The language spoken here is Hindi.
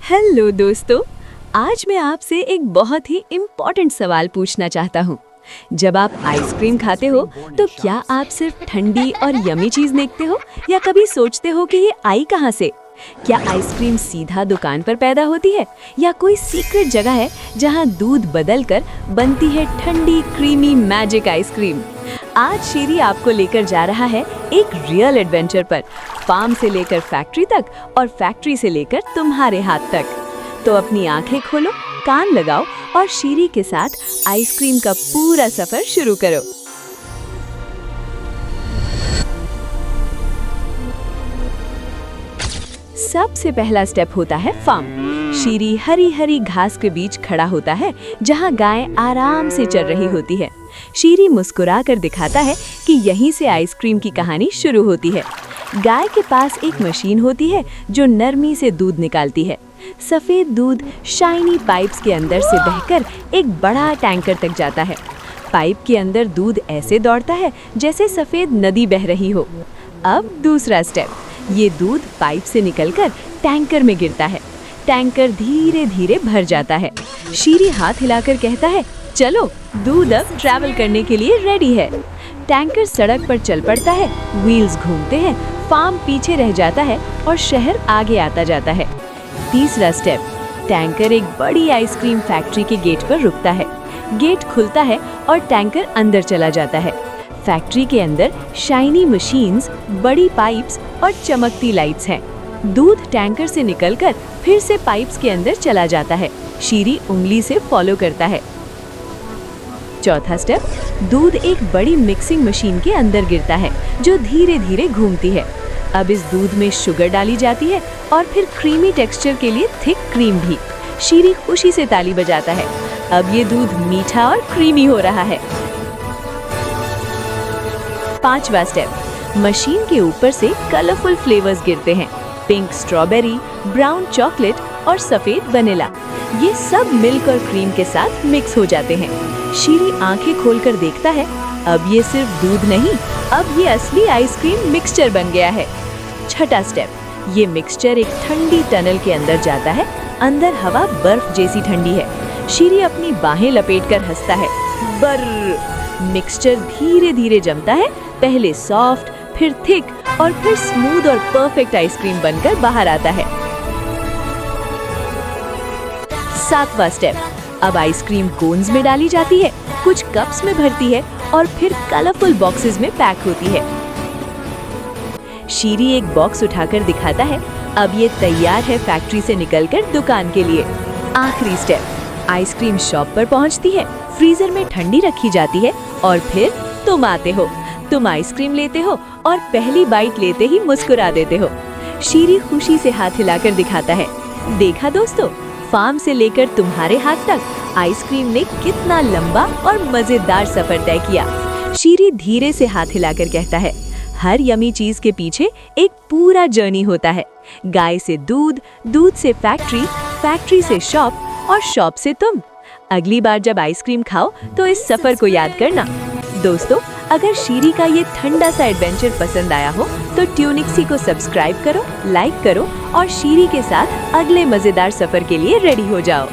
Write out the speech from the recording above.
हेलो दोस्तों, आज मैं आपसे एक बहुत ही इम्पोर्टेंट सवाल पूछना चाहता हूँ। जब आप आइसक्रीम खाते हो तो क्या आप सिर्फ ठंडी और यमी चीज़ देखते हो या कभी सोचते हो कि ये आई कहाँ से? क्या आइसक्रीम सीधा दुकान पर पैदा होती है या कोई सीक्रेट जगह है जहाँ दूध बदलकर बनती है ठंडी क्रीमी मैजिक आइसक्रीम? आज शीरी आपको लेकर जा रहा है एक रियल एडवेंचर पर, फार्म से लेकर फैक्ट्री तक और फैक्ट्री से लेकर तुम्हारे हाथ तक। तो अपनी आंखें खोलो, कान लगाओ और शीरी के साथ आइसक्रीम का पूरा सफर शुरू करो। सबसे पहला स्टेप होता है फार्म। शीरी हरी हरी घास के बीच खड़ा होता है जहां गाय आराम से चल रही होती है। शीरी मुस्कुरा कर दिखाता है कि यहीं से आइसक्रीम की कहानी शुरू होती है। गाय के पास एक मशीन होती है जो नरमी से दूध निकालती है। सफेद दूध शाइनी पाइप्स के अंदर से बहकर एक बड़ा टैंकर तक जाता है। पाइप के अंदर दूध ऐसे दौड़ता है जैसे सफेद नदी बह रही हो। अब दूसरा स्टेप, ये दूध पाइप से निकलकर टैंकर में गिरता है। टैंकर धीरे धीरे भर जाता है। शीरी हाथ हिलाकर कहता है, चलो दूध अब ट्रैवल करने के लिए रेडी है। टैंकर सड़क पर चल पड़ता है, व्हील्स घूमते हैं, फार्म पीछे रह जाता है और शहर आगे आता जाता है। तीसरा स्टेप, टैंकर एक बड़ी आइसक्रीम फैक्ट्री के गेट पर रुकता है। गेट खुलता है और टैंकर अंदर चला जाता है। फैक्ट्री के अंदर शाइनी मशीन्स, बड़ी पाइप्स और चमकती लाइट्स हैं। दूध टैंकर से निकलकर फिर से पाइप्स के अंदर चला जाता है। शीरी उंगली से फॉलो करता है। चौथा स्टेप, दूध एक बड़ी मिक्सिंग मशीन के अंदर गिरता है जो धीरे धीरे घूमती है। अब इस दूध में शुगर डाली जाती है और फिर क्रीमी टेक्सचर के लिए थिक क्रीम भी। शीरी खुशी से ताली बजाता है। अब ये दूध मीठा और क्रीमी हो रहा है। पांचवा स्टेप, मशीन के ऊपर से कलरफुल फ्लेवर्स गिरते हैं। पिंक स्ट्रॉबेरी, ब्राउन चॉकलेट और सफेद वनीला। ये सब मिल्क और क्रीम के साथ मिक्स हो जाते हैं। शीरी आंखें खोलकर देखता है, अब ये सिर्फ दूध नहीं, अब ये असली आइसक्रीम मिक्सचर बन गया है। छठा स्टेप, ये मिक्सचर एक ठंडी टनल के अंदर जाता है। अंदर हवा बर्फ जैसी ठंडी है। शीरी अपनी बाहें लपेटकर हंसता है। बर्र! मिक्सचर धीरे धीरे जमता है, पहले सॉफ्ट, फिर थिक और फिर स्मूथ और परफेक्ट आइसक्रीम बनकर बाहर आता है। सातवां स्टेप, अब आइसक्रीम कोन्स में डाली जाती है, कुछ कप्स में भरती है और फिर कलरफुल बॉक्सेस में पैक होती है। शीरी एक बॉक्स उठाकर दिखाता है, अब ये तैयार है फैक्ट्री से निकलकर दुकान के लिए। आखिरी स्टेप, आइसक्रीम शॉप पर पहुंचती है, फ्रीजर में ठंडी रखी जाती है और फिर तुम आते हो। तुम आइसक्रीम लेते हो और पहली बाइट लेते ही मुस्कुरा देते हो। शीरी खुशी से हाथ हिलाकर दिखाता है, देखा दोस्तों, फार्म से लेकर तुम्हारे हाथ तक आइसक्रीम ने कितना लंबा और मजेदार सफर तय किया। शीरी धीरे से हाथ हिलाकर कहता है, हर यमी चीज के पीछे एक पूरा जर्नी होता है। गाय से दूध, दूध से फैक्ट्री, फैक्ट्री से शॉप और शॉप से तुम। अगली बार जब आइसक्रीम खाओ तो इस सफर को याद करना। दोस्तों, अगर शीरी का ये ठंडा सा एडवेंचर पसंद आया हो तो ट्यूनिक्सी को सब्सक्राइब करो, लाइक करो और शीरी के साथ अगले मजेदार सफर के लिए रेडी हो जाओ।